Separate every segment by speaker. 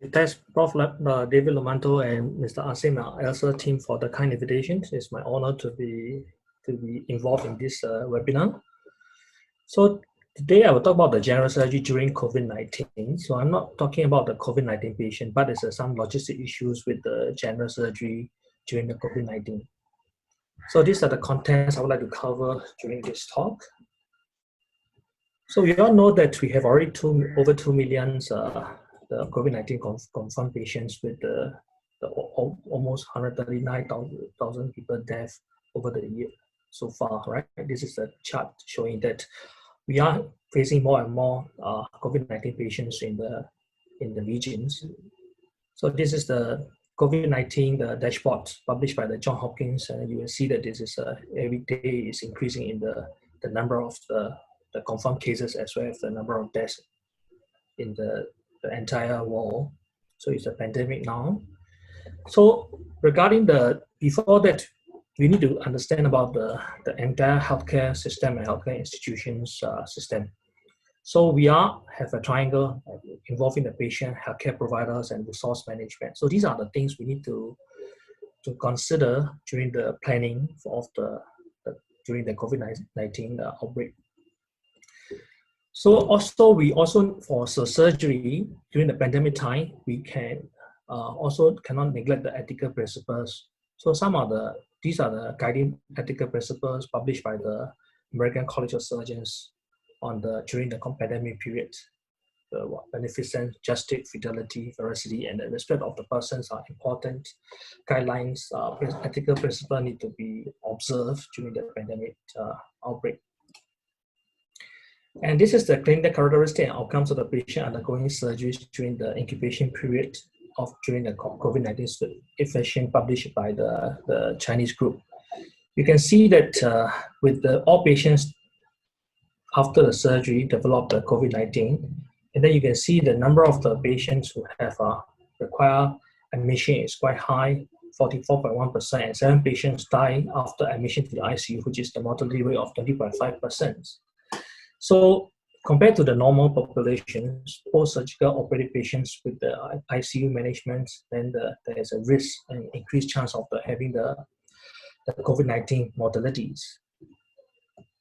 Speaker 1: Thanks, Prof. David Lomanto and Mr. Asim, our ELSA team, for the kind invitation. It's my honor to be involved in this webinar. So today I will talk about the general surgery during COVID-19. So I'm not talking about the COVID-19 patient, but there's some logistic issues with the general surgery during the COVID-19. So these are the contents I would like to cover during this talk. So we all know that we have already over 2 million the COVID-19 confirmed patients with the almost 139,000 people death over the year so far, right? This is a chart showing that we are facing more and more COVID-19 patients in the regions. So this is the COVID-19 dashboard published by the Johns Hopkins, and you will see that this is every day is increasing in the number of the confirmed cases as well as the number of deaths in the entire world. So it's a pandemic now. So regarding before that, we need to understand about the entire healthcare system and healthcare institutions system. So we have a triangle involving the patient, healthcare providers, and resource management. So these are the things we need to consider during the planning of during the COVID-19 outbreak. So we also for surgery during the pandemic time, we can also cannot neglect the ethical principles. So these are the guiding ethical principles published by the American College of Surgeons during the pandemic period. The beneficence, justice, fidelity, veracity, and the respect of the persons are important guidelines. Ethical principles need to be observed during the pandemic outbreak. And this is the clinical characteristic and outcomes of the patient undergoing surgeries during the incubation period during the COVID-19 infection published by the Chinese group. You can see that with all patients after the surgery developed the COVID-19, and then you can see the number of the patients who have require admission is quite high, 44.1%, and 7 patients die after admission to the ICU, which is the mortality rate of 20.5%. So compared to the normal population, post-surgical operated patients with the ICU management, then there is a risk and increased chance of having the COVID-19 mortalities.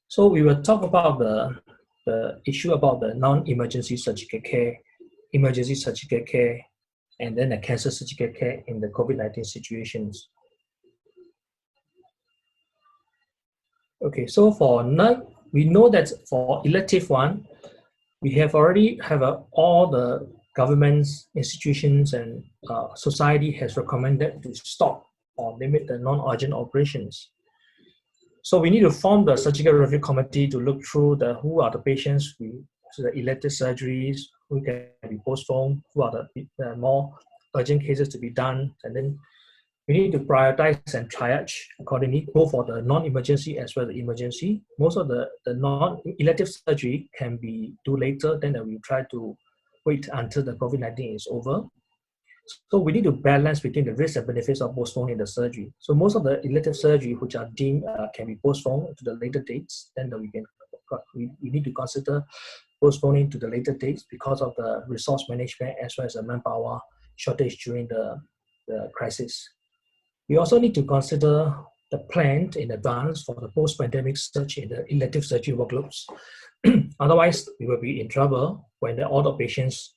Speaker 1: So we will talk about the issue about the non-emergency surgical care, emergency surgical care, and then the cancer surgical care in the COVID-19 situations. Okay, so we know that for elective one, we already have all the governments, institutions, and society has recommended to stop or limit the non-urgent operations. So we need to form the surgical review committee to look through who are the patients so the elective surgeries, who can be postponed, who are the more urgent cases to be done, and then we need to prioritize and triage accordingly, both for the non-emergency as well as the emergency. Most of the non-elective surgery can be do later, then we try to wait until the COVID-19 is over. So we need to balance between the risks and benefits of postponing the surgery. So most of the elective surgery which are deemed can be postponed to the later dates, then we need to consider postponing to the later dates because of the resource management as well as the manpower shortage during the crisis. We also need to consider the plan in advance for the post-pandemic surge in the elective surgery workloads. Otherwise, we will be in trouble when all the patients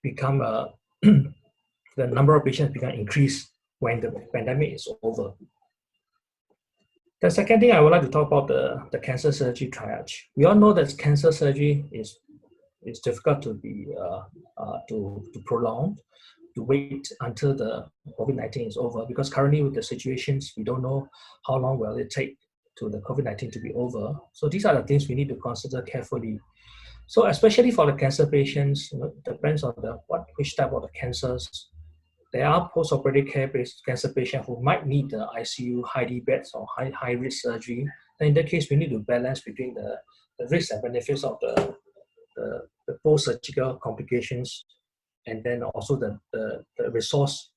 Speaker 1: become, the number of patients become increased when the pandemic is over. The second thing I would like to talk about the cancer surgery triage. We all know that cancer surgery is difficult to be to prolong, to wait until the COVID-19 is over, because currently with the situations, we don't know how long will it take to the COVID-19 to be over. So these are the things we need to consider carefully. So especially for the cancer patients, depends on which type of the cancers. There are post-operative care-based cancer patients who might need the ICU, high-D beds, or high-risk surgery. And in that case, we need to balance between the risks and benefits of the post-surgical complications, and then also the resource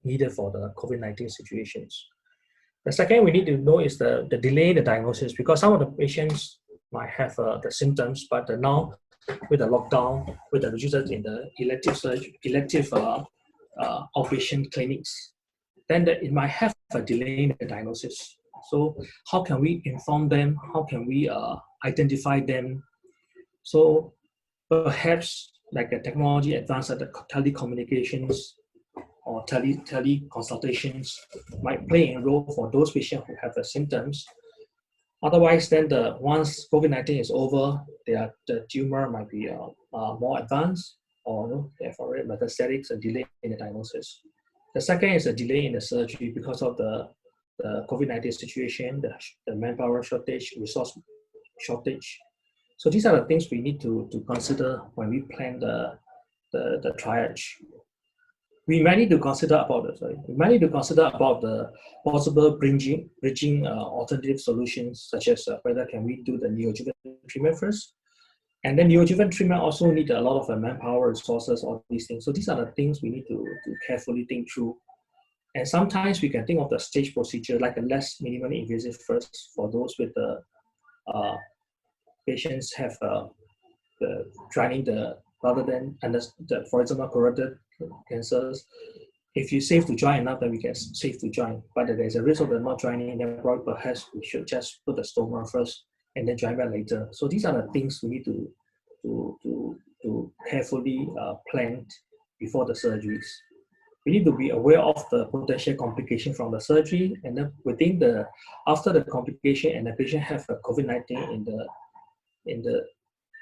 Speaker 1: needed for the COVID-19 situations. The second we need to know is the delay in the diagnosis, because some of the patients might have the symptoms, but now with the lockdown, with the reductions in the elective surgery, elective outpatient clinics, then it might have a delay in the diagnosis. So how can we inform them? How can we identify them? So perhaps like a technology advanced at the telecommunications or teleconsultations might play a role for those patients who have the symptoms. Otherwise, then once COVID-19 is over, the tumor might be more advanced, or they have already metastatic, a delay in the diagnosis. The second is a delay in the surgery because of the COVID-19 situation, the manpower shortage, resource shortage. So these are the things we need to consider when we plan the triage. We might need to consider about the possible bridging alternative solutions, such as whether can we do the neoadjuvant treatment first, and then neoadjuvant treatment also need a lot of manpower, resources, all these things. So these are the things we need to carefully think through. And sometimes we can think of the stage procedure like a less minimally invasive first for those with the patients have joining rather than for example carotid cancers. If you safe to join enough, then we get safe to join. But if there's a risk of them not joining, then perhaps we should just put the stoma first and then join back later. So these are the things we need to carefully plan before the surgeries. We need to be aware of the potential complication from the surgery, and then after the complication and the patient have a COVID-19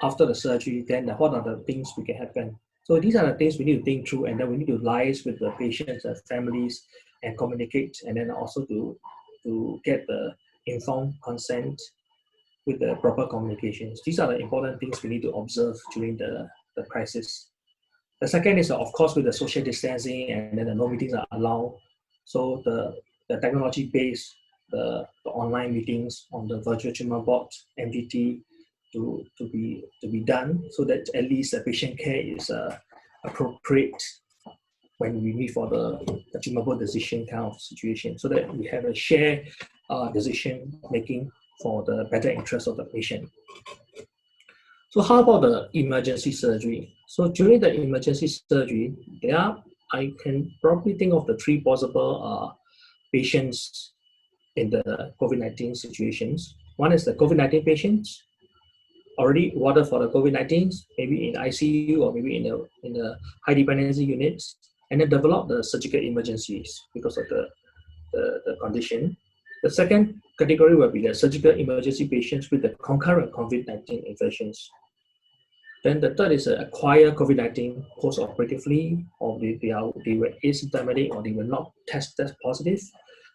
Speaker 1: after the surgery, then what are the things we can happen? So these are the things we need to think through, and then we need to liaise with the patients and families and communicate, and then also to get the informed consent with the proper communications. These are the important things we need to observe during the crisis. The second is, of course, with the social distancing, and then the no meetings are allowed. So the technology-based, the online meetings on the virtual tumor board, MDT, to be done, so that at least the patient care is appropriate when we meet for the tumor board decision kind of situation, so that we have a shared decision making for the better interest of the patient. So how about the emergency surgery? So during the emergency surgery, I can probably think of the three possible patients in the COVID-19 situations. One is the COVID-19 patients already warded for the COVID-19, maybe in ICU or maybe in the high dependency units, and then develop the surgical emergencies because of the condition. The second category will be the surgical emergency patients with the concurrent COVID-19 infections. Then the third is acquired COVID-19 post-operatively, or they were asymptomatic or they were not tested positive.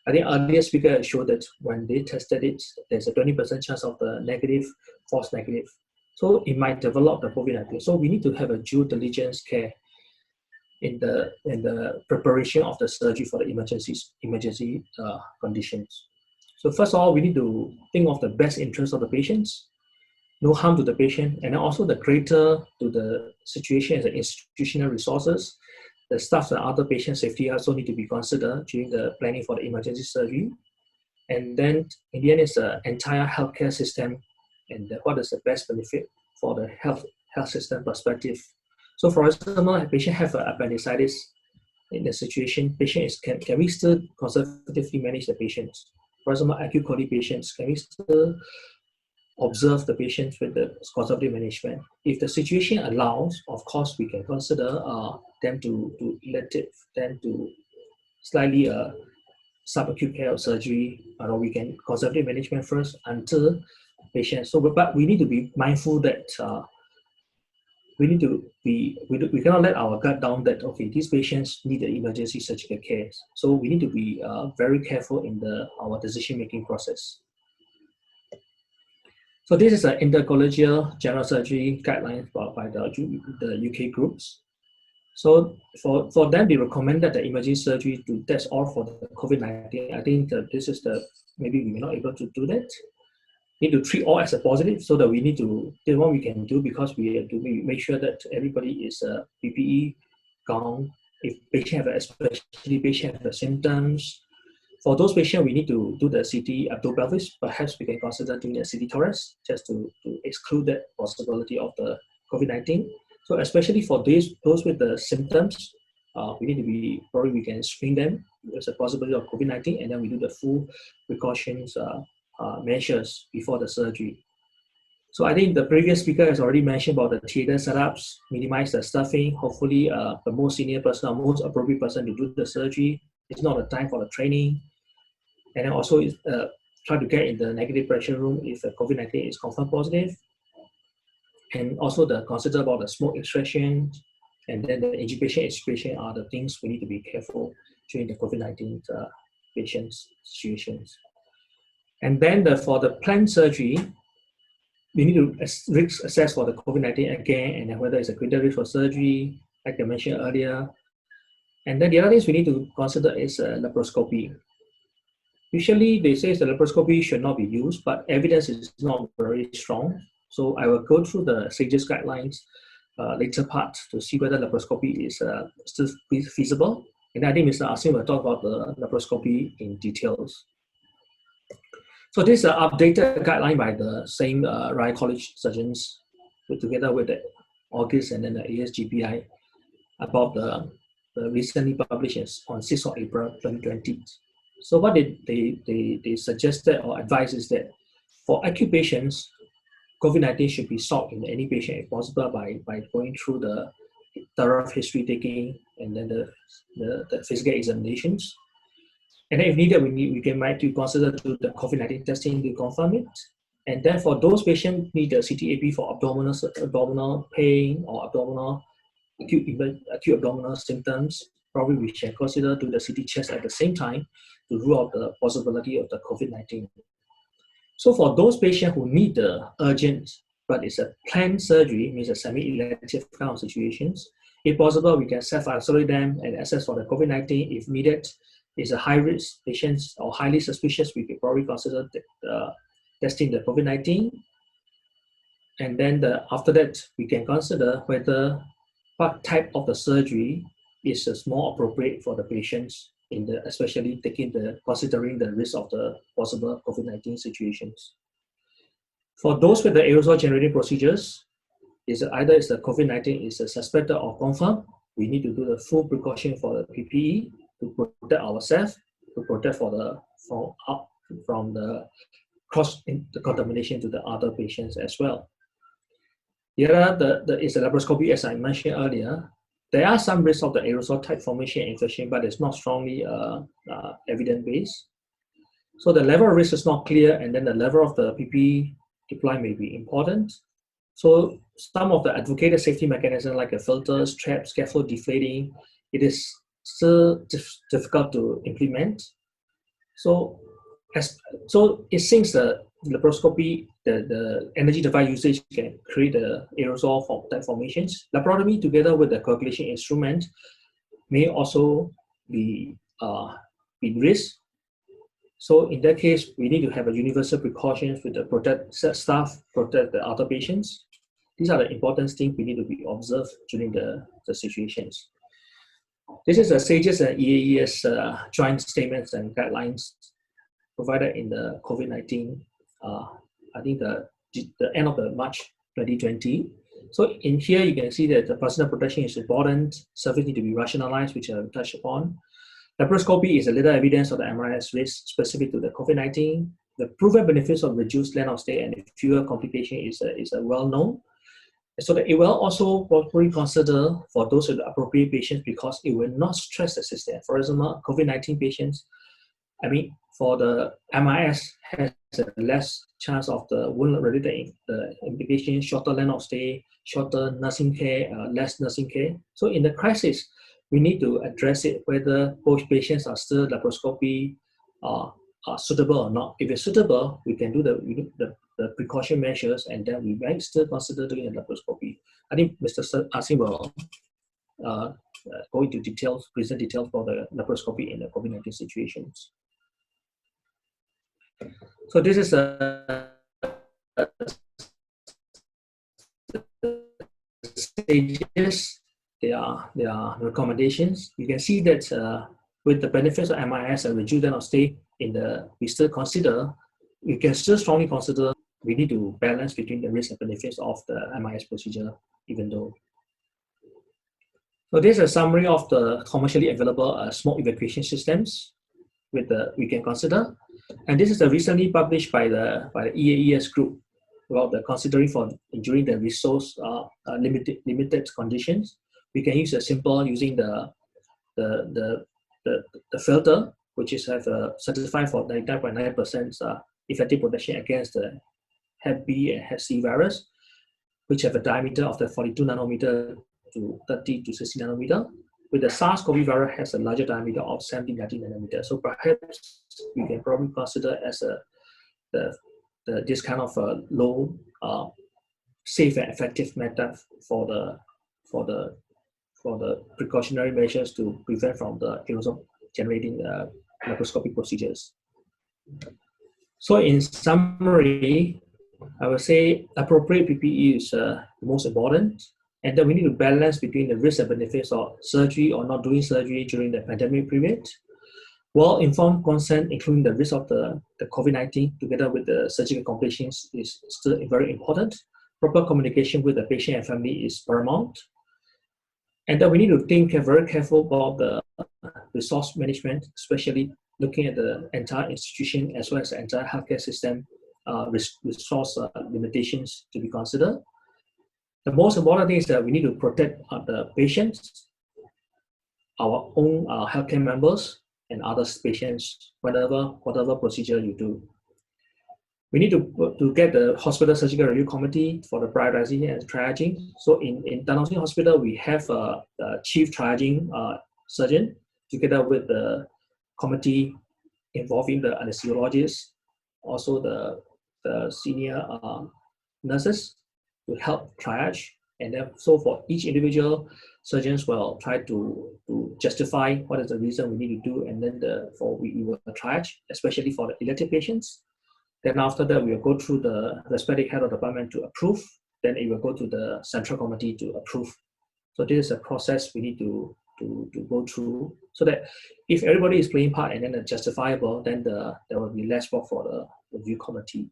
Speaker 1: I think earlier speaker showed that when they tested it, there's a 20% chance of the negative, false negative. So it might develop the COVID-19. So we need to have a due diligence care in the preparation of the surgery for the emergency conditions. So first of all, we need to think of the best interest of the patients, no harm to the patient, and also the greater to the situation as the institutional resources. The staff and other patient safety also need to be considered during the planning for the emergency surgery. And then in the end, it's the entire healthcare system and what is the best benefit for the health system perspective. So for example, a patient have appendicitis in the situation, can we still conservatively manage the patients? For example, acute coli patients, can we still observe the patients with the conservative management? If the situation allows, of course, we can consider them to elective, then to slightly subacute care of surgery, or we can conservative management first until patients. So, but we need to be mindful that we cannot let our guard down that, okay, these patients need the emergency surgical care. So we need to be very careful in our decision-making process. So this is an intercollegial general surgery guidelines by the UK groups. So for them, they recommend that the emergency surgery to test all for the COVID-19. I think that this is maybe we're not able to do that. Need to treat all as a positive, so that we need to, this is what we can do, because we have to make sure that everybody is PPE, gown. If especially patient have the symptoms, for those patients, we need to do the CT abdo-pelvis. Perhaps we can consider doing a CT thorax just to exclude that possibility of the COVID-19. So especially for those with the symptoms, we need to be, probably we can screen them. There's a possibility of COVID-19, and then we do the full precautions measures before the surgery. So I think the previous speaker has already mentioned about the theater setups, minimize the stuffing. Hopefully the most senior person or most appropriate person to do the surgery. It's not the time for the training. And then also try to get in the negative pressure room if the COVID-19 is confirmed positive. And also consider about the smoke extraction, and then the intubation, extubation are the things we need to be careful during the COVID-19 patients situations. And then for the planned surgery, we need to risk assess for the COVID-19 again, and then whether it's a greater risk for surgery, like I mentioned earlier. And then the other things we need to consider is laparoscopy. Usually they say the laparoscopy should not be used, but evidence is not very strong. So I will go through the SAGES guidelines later part to see whether laparoscopy is still feasible. And I think Mr. Asim will talk about the laparoscopy in details. So this is an updated guideline by the same Royal College surgeons, together with the August and then the ASGPI, about the recently published on 6th of April 2020. So what they suggested or advised is that for acute patients, COVID-19 should be sought in any patient if possible by going through the thorough history taking and then the physical examinations. And then if needed, we might consider to the COVID-19 testing to confirm it. And then for those patients need the CTAP for abdominal pain or acute abdominal symptoms, probably we should consider to the CT chest at the same time to rule out the possibility of the COVID-19. So for those patients who need the urgent, but it's a planned surgery, means a semi-elective kind of situations, if possible, we can self-isolate them and assess for the COVID-19 if needed. Is a high-risk patients or highly suspicious, we could probably consider testing the COVID-19. And then after that, we can consider whether what type of the surgery is more appropriate for the patients, especially considering the risk of the possible COVID-19 situations. For those with the aerosol generating procedures, either the COVID-19 is suspected or confirmed, we need to do the full precaution for the PPE to protect ourselves, to protect from the contamination to the other patients as well. The other is the laparoscopy, as I mentioned earlier. There are some risks of the aerosol type formation and infection, but it's not strongly evidence-based. So the level of risk is not clear, and then the level of the PPE deployment may be important. So some of the advocated safety mechanisms like the filters, traps, scaffold deflating, it is still difficult to implement. So it seems the laparoscopy, the energy device usage can create the aerosol type formations. Laparotomy together with the coagulation instrument may also be risk. So in that case, we need to have a universal precautions with the protect staff, protect the other patients. These are the important things we need to be observed during the situations. This is a SAGES and EAES joint statements and guidelines provided in the COVID-19, I think the end of the March 2020. So in here, you can see that the personal protection is important, surface need to be rationalized, which I will touch upon. Laparoscopy is a little evidence of the MRS risk specific to the COVID-19. The proven benefits of reduced length of stay and fewer complications is well known. So that it will also probably consider for those with the appropriate patients because it will not stress the system. For example, COVID-19 patients, for the MIS has a less chance of the wound-related implications, shorter length of stay, shorter nursing care, less nursing care. So in the crisis, we need to address it whether both patients are still laparoscopy are suitable or not. If it's suitable, we can do the precaution measures, and then we might still consider doing a laparoscopy. I think Mr. Asim will go into details, present details for the laparoscopy in the COVID-19 situations. So this is stages. There are recommendations. You can see that with the benefits of MIS and reduced length of stay, we can still strongly consider we need to balance between the risks and benefits of the MIS procedure, even though. So this is a summary of the commercially available smoke evacuation systems we can consider. And this is recently published by the EAES group about the considering for during the resource limited conditions. We can use a simple using the filter, which is certified for 99.9% effective protection against the Hep B and Hep C virus, which have a diameter of the 42 nanometer to 30 to 60 nanometer. With the SARS-CoV virus has a larger diameter of 70 90 nanometer. So perhaps we can probably consider as this kind of low, safe and effective method for the precautionary measures to prevent from the aerosol generating laparoscopic procedures. So in summary, I would say appropriate PPE is the most important, and then we need to balance between the risks and benefits of surgery or not doing surgery during the pandemic period. Well-informed consent, including the risk of the COVID-19, together with the surgical complications, is still very important. Proper communication with the patient and family is paramount. And then we need to think very careful about the resource management, especially looking at the entire institution as well as the entire healthcare system resource limitations to be considered. The most important thing is that we need to protect the patients, our own healthcare members, and other patients, whatever procedure you do. We need to get the hospital surgical review committee for the prioritizing and triaging. So in Tan Hon Sing Hospital, we have a chief triaging surgeon together with the committee involving the anesthesiologists, also the senior nurses to help triage. And then so for each individual, surgeons will try to justify what is the reason we need to do, and then we will triage, especially for the elective patients. Then after that, we will go through the respective head of department to approve. Then it will go to the central committee to approve. So this is a process we need to go through, so that if everybody is playing part and then justifiable, then there will be less work for the review committee.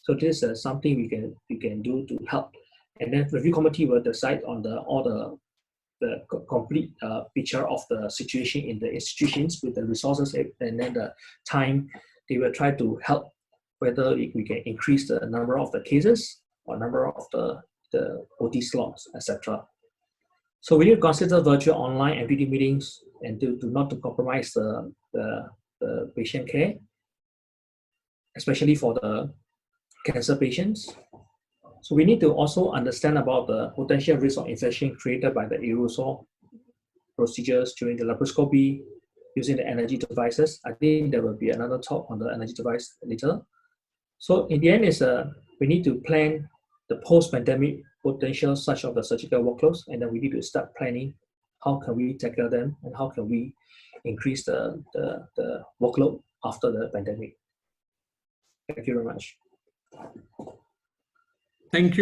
Speaker 1: So this is something we can do to help. And then the review committee will decide on all the complete picture of the situation in the institutions with the resources and then the time. They will try to help whether we can increase the number of the cases or number of the OT slots, etc. So we need to consider virtual, online, and video meetings, and not to compromise the patient care, especially for the cancer patients. So we need to also understand about the potential risk of infection created by the aerosol procedures during the laparoscopy using the energy devices. I think there will be another talk on the energy device later. So in the end, we need to plan the post-pandemic potential such of the surgical workloads, and then we need to start planning how can we tackle them and how can we increase the workload after the pandemic. Thank you very much.
Speaker 2: Thank you.